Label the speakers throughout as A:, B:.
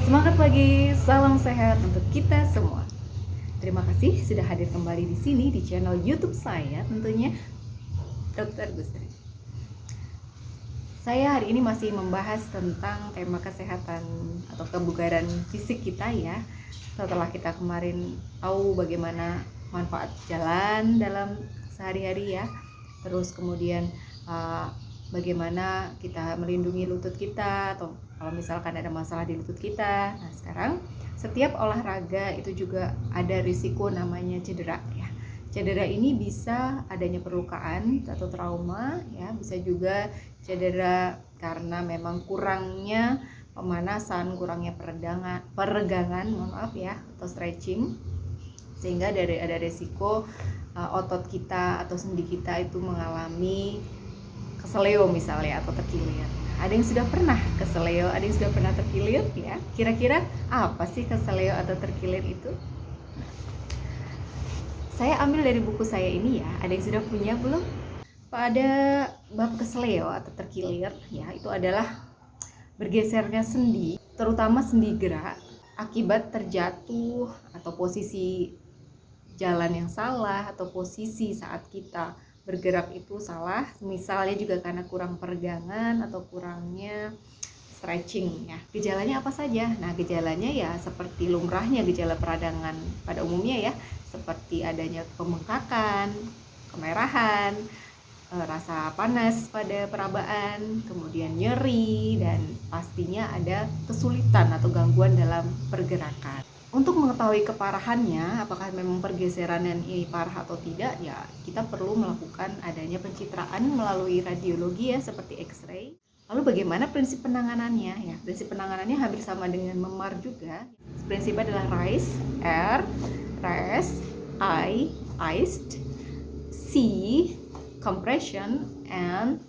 A: Semangat pagi, salam sehat untuk kita semua. Terima kasih sudah hadir kembali di sini di channel YouTube saya, tentunya Dr. Gustri. Saya hari ini masih membahas tentang tema kesehatan atau kebugaran fisik kita ya. Setelah kita kemarin tahu bagaimana manfaat jalan dalam sehari-hari ya. Terus kemudian bagaimana kita melindungi lutut kita atau kalau misalkan ada masalah di lutut kita. Nah, sekarang setiap olahraga itu juga ada risiko namanya cedera ya. Cedera ini bisa adanya perlukaan atau trauma ya, bisa juga cedera karena memang kurangnya pemanasan, kurangnya peregangan, mohon maaf ya, atau stretching, sehingga ada resiko otot kita atau sendi kita itu mengalami keseleo misalnya atau terkilir. Ada yang sudah pernah keseleo, ada yang sudah pernah terkilir ya. Kira-kira apa sih keseleo atau terkilir itu? Saya ambil dari buku saya ini ya. Ada yang sudah punya belum? Pada bab keseleo atau terkilir ya, itu adalah bergesernya sendi, terutama sendi gerak akibat terjatuh atau posisi jalan yang salah atau posisi saat kita bergerak itu salah, misalnya juga karena kurang peregangan atau kurangnya stretching ya. Gejalanya apa saja? Nah, gejalanya ya seperti lumrahnya gejala peradangan pada umumnya ya, seperti adanya pembengkakan, kemerahan, rasa panas pada perabaan, kemudian nyeri, dan pastinya ada kesulitan atau gangguan dalam pergerakan. Untuk mengetahui keparahannya, apakah memang pergeseran ini parah atau tidak, ya kita perlu melakukan adanya pencitraan melalui radiologi ya, seperti X-ray. Lalu bagaimana prinsip penanganannya? Ya, prinsip penanganannya hampir sama dengan memar juga. Prinsipnya adalah rise, R, rest, I, iced, C, compression, and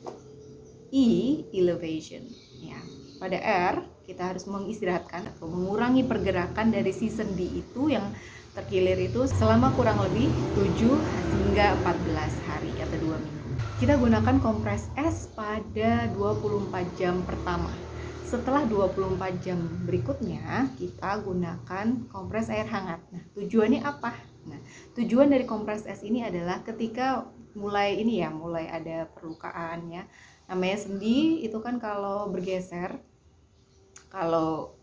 A: E, elevation. Ya, pada R kita harus mengistirahatkan atau mengurangi pergerakan dari si sendi itu yang terkilir itu selama kurang lebih 7 hingga 14 hari atau 2 minggu. Kita gunakan kompres S pada 24 jam pertama. Setelah 24 jam berikutnya, kita gunakan kompres air hangat. Nah, tujuannya apa? Nah, tujuan dari kompres S ini adalah ketika mulai ada perlukaan ya. Namanya sendi itu kan kalau bergeser, kalau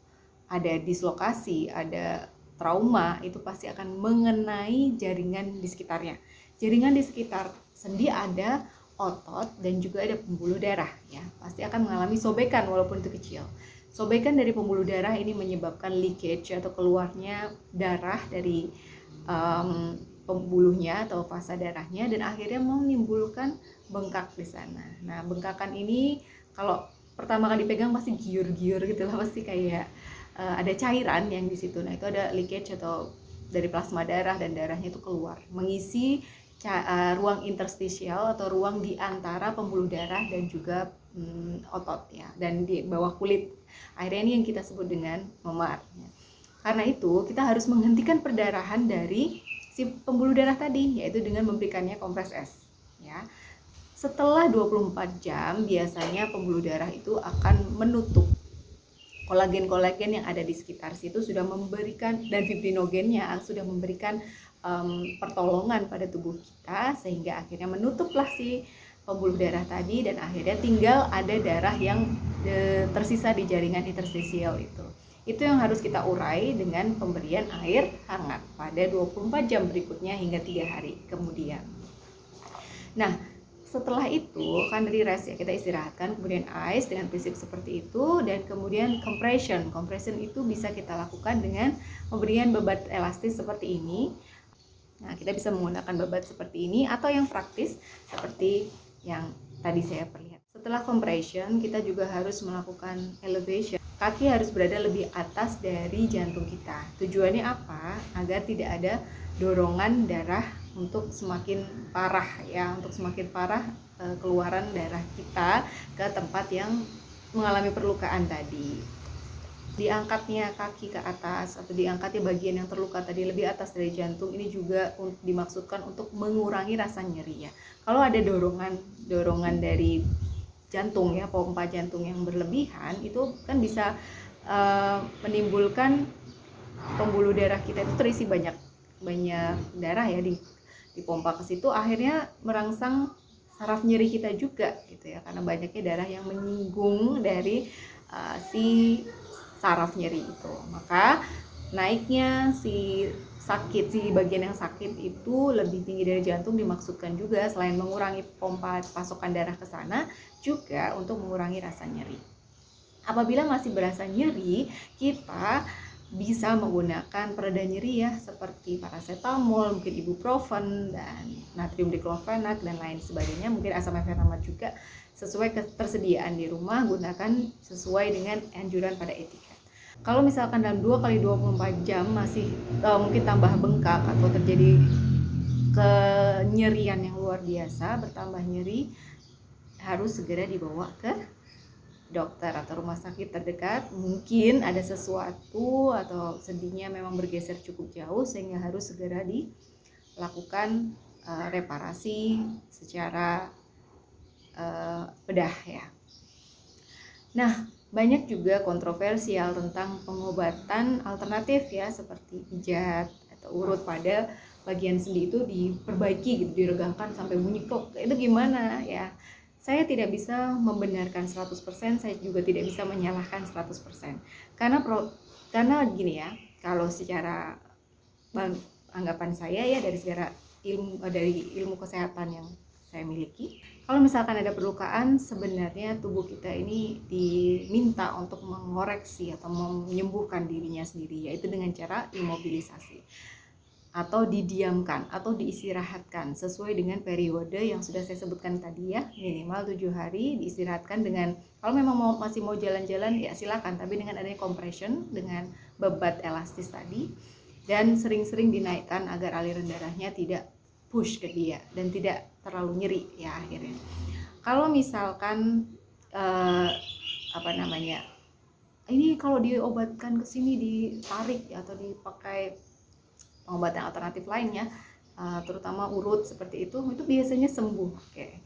A: ada dislokasi, ada trauma, itu pasti akan mengenai jaringan di sekitarnya. Jaringan di sekitar sendi ada otot dan juga ada pembuluh darah ya. Pasti akan mengalami sobekan walaupun itu kecil. Sobekan dari pembuluh darah ini menyebabkan leakage atau keluarnya darah dari pembuluhnya atau fasa darahnya, dan akhirnya menimbulkan bengkak di sana. Nah, bengkakan ini kalau pertama kali dipegang pasti giur-giur gitu lah, pasti kayak ada cairan yang di situ. Nah, itu ada leakage atau dari plasma darah, dan darahnya itu keluar mengisi ruang interstisial atau ruang di antara pembuluh darah dan juga otot ya, dan di bawah kulit. Akhirnya ini yang kita sebut dengan memar. Karena itu kita harus menghentikan perdarahan dari si pembuluh darah tadi, yaitu dengan memberikannya kompres S ya. Setelah 24 jam biasanya pembuluh darah itu akan menutup. Kolagen-kolagen yang ada di sekitar situ sudah memberikan, dan fibrinogennya sudah memberikan pertolongan pada tubuh kita, sehingga akhirnya menutuplah si pembuluh darah tadi, dan akhirnya tinggal ada darah yang tersisa di jaringan interstisial itu. Itu yang harus kita urai dengan pemberian air hangat pada 24 jam berikutnya hingga 3 hari kemudian. Nah, setelah itu kan dari rest ya, kita istirahatkan, kemudian ice dengan prinsip seperti itu, dan kemudian compression. Compression itu bisa kita lakukan dengan pemberian bebat elastis seperti ini. Nah, kita bisa menggunakan bebat seperti ini atau yang praktis seperti yang tadi saya perlihatkan. Setelah compression, kita juga harus melakukan elevation. Kaki harus berada lebih atas dari jantung kita. Tujuannya apa? Agar tidak ada dorongan darah untuk semakin parah ya, untuk semakin parah keluaran darah kita ke tempat yang mengalami perlukaan tadi. Diangkatnya kaki ke atas atau diangkatnya bagian yang terluka tadi lebih atas dari jantung ini juga dimaksudkan untuk mengurangi rasa nyeri ya. Kalau ada dorongan dari jantung ya, pompa jantung yang berlebihan, itu kan bisa menimbulkan pembuluh darah kita itu terisi banyak darah ya, dipompa ke situ, akhirnya merangsang saraf nyeri kita juga gitu ya, karena banyaknya darah yang menyinggung dari si saraf nyeri itu. Maka naiknya si bagian yang sakit itu lebih tinggi dari jantung dimaksudkan juga selain mengurangi pompa pasokan darah ke sana, juga untuk mengurangi rasa nyeri. Apabila masih berasa nyeri, kita bisa menggunakan pereda nyeri ya, seperti paracetamol, mungkin ibuprofen, dan natrium diklofenak dan lain sebagainya, mungkin asam efenamid juga, sesuai ketersediaan di rumah. Gunakan sesuai dengan anjuran pada etiket. Kalau misalkan dalam 2 kali 24 jam masih mungkin tambah bengkak atau terjadi kenyerian yang luar biasa, bertambah nyeri, harus segera dibawa ke dokter atau rumah sakit terdekat. Mungkin ada sesuatu atau sendinya memang bergeser cukup jauh sehingga harus segera dilakukan reparasi secara bedah ya. Nah, banyak juga kontroversial tentang pengobatan alternatif ya, seperti pijat atau urut pada bagian sendi itu diperbaiki gitu, diregangkan sampai bunyi klok. Itu gimana ya? Saya tidak bisa membenarkan 100%, saya juga tidak bisa menyalahkan 100%. Karena gini ya, kalau secara anggapan saya ya, dari ilmu kesehatan yang saya miliki, kalau misalkan ada perlukaan, sebenarnya tubuh kita ini diminta untuk mengoreksi atau menyembuhkan dirinya sendiri, yaitu dengan cara imobilisasi atau didiamkan atau diistirahatkan sesuai dengan periode yang sudah saya sebutkan tadi ya, minimal 7 hari diistirahatkan. Dengan kalau memang masih mau jalan-jalan ya silakan, tapi dengan adanya compression dengan bebat elastis tadi, dan sering-sering dinaikkan agar aliran darahnya tidak push ke dia dan tidak terlalu nyeri ya akhirnya. Kalau misalkan ini kalau diobatkan ke sini ditarik atau dipakai pengobatan alternatif lainnya, terutama urut seperti itu biasanya sembuh. Oke.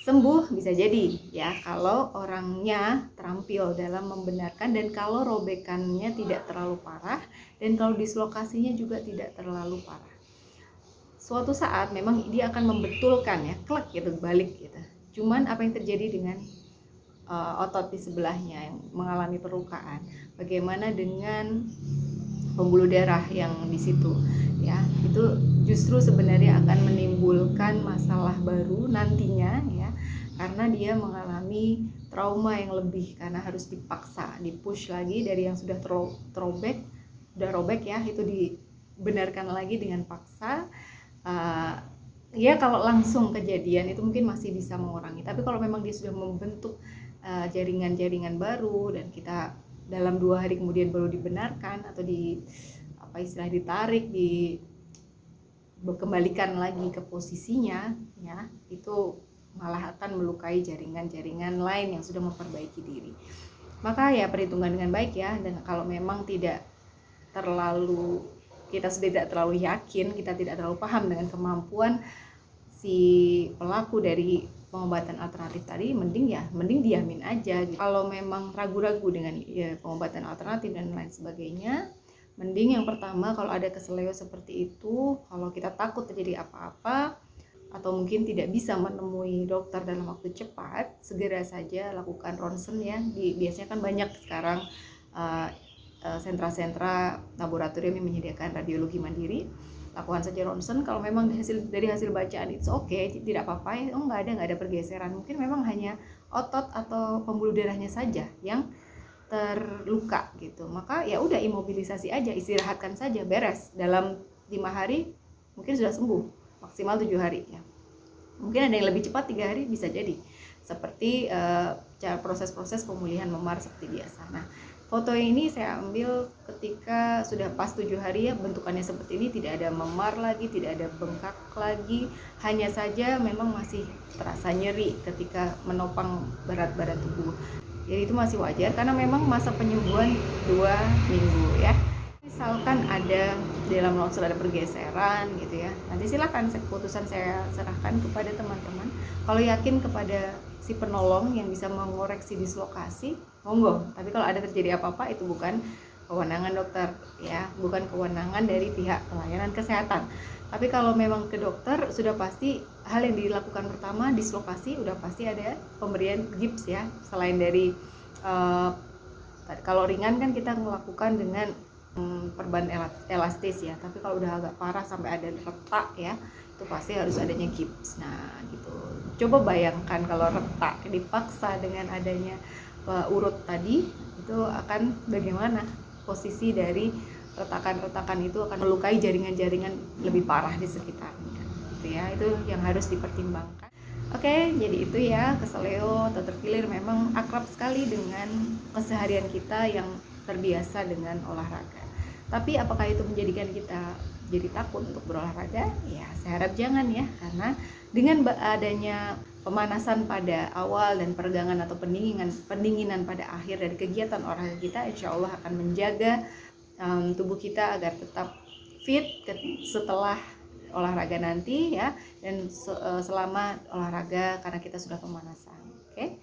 A: Sembuh bisa jadi ya kalau orangnya terampil dalam membenarkan, dan kalau robekannya tidak terlalu parah, dan kalau dislokasinya juga tidak terlalu parah. Suatu saat memang dia akan membetulkan ya, klek gitu, balik gitu. Cuman apa yang terjadi dengan otot di sebelahnya yang mengalami perlukaan? Bagaimana dengan pembuluh darah yang di situ ya? Itu justru sebenarnya akan menimbulkan masalah baru nantinya ya, karena dia mengalami trauma yang lebih, karena harus dipaksa, dipush lagi dari yang sudah robek ya, itu dibenarkan lagi dengan paksa. Ya kalau langsung kejadian itu mungkin masih bisa mengurangi, tapi kalau memang dia sudah membentuk jaringan-jaringan baru dan kita dalam 2 hari kemudian baru dibenarkan atau ditarik, dikembalikan lagi ke posisinya ya, itu malah akan melukai jaringan-jaringan lain yang sudah memperbaiki diri. Maka ya perhitungan dengan baik ya, dan kalau memang kita sudah tidak terlalu yakin, kita tidak terlalu paham dengan kemampuan si pelaku dari pengobatan alternatif tadi, mending diamin aja gitu. Kalau memang ragu-ragu dengan pengobatan alternatif dan lain sebagainya, mending yang pertama, kalau ada keseleo seperti itu, kalau kita takut terjadi apa-apa atau mungkin tidak bisa menemui dokter dalam waktu cepat, segera saja lakukan ronsen ya. Biasanya kan banyak sekarang sentra-sentra laboratorium yang menyediakan radiologi mandiri. Lakukan saja ronsen. Kalau memang dari hasil bacaan itu tidak apa-apa, nggak ada pergeseran, mungkin memang hanya otot atau pembuluh darahnya saja yang terluka gitu, maka ya udah imobilisasi aja, istirahatkan saja, beres. Dalam 5 hari mungkin sudah sembuh, maksimal 7 hari ya. Mungkin ada yang lebih cepat, 3 hari bisa jadi, seperti cara proses-proses pemulihan memar seperti biasa. Nah, foto ini saya ambil ketika sudah pas 7 hari ya, bentukannya seperti ini, tidak ada memar lagi, tidak ada bengkak lagi, hanya saja memang masih terasa nyeri ketika menopang berat tubuh. Jadi itu masih wajar karena memang masa penyembuhan 2 minggu ya. Misalkan ada di dalam lonsel ada pergeseran gitu ya, nanti silakan keputusan saya serahkan kepada teman-teman. Kalau yakin kepada si penolong yang bisa mengoreksi dislokasi, monggo. Tapi kalau ada terjadi apa-apa, itu bukan kewenangan dokter ya, bukan kewenangan dari pihak pelayanan kesehatan. Tapi kalau memang ke dokter, sudah pasti hal yang dilakukan pertama dislokasi, udah pasti ada pemberian gips ya. Selain dari kalau ringan kan kita melakukan dengan perban elastis ya, tapi kalau udah agak parah sampai ada retak ya, itu pasti harus adanya gips. Nah gitu, coba bayangkan kalau retak dipaksa dengan adanya urut tadi, itu akan bagaimana posisi dari retakan-retakan itu akan melukai jaringan-jaringan lebih parah di sekitarnya gitu ya. Itu yang harus dipertimbangkan. Oke, jadi itu ya, keseleo atau terkilir memang akrab sekali dengan keseharian kita yang terbiasa dengan olahraga. Tapi apakah itu menjadikan kita jadi takut untuk berolahraga? Ya, saya harap jangan ya, karena dengan adanya pemanasan pada awal dan peregangan atau pendinginan pada akhir dari kegiatan olahraga kita, insya Allah akan menjaga tubuh kita agar tetap fit setelah olahraga nanti ya, dan selama olahraga karena kita sudah pemanasan. Oke.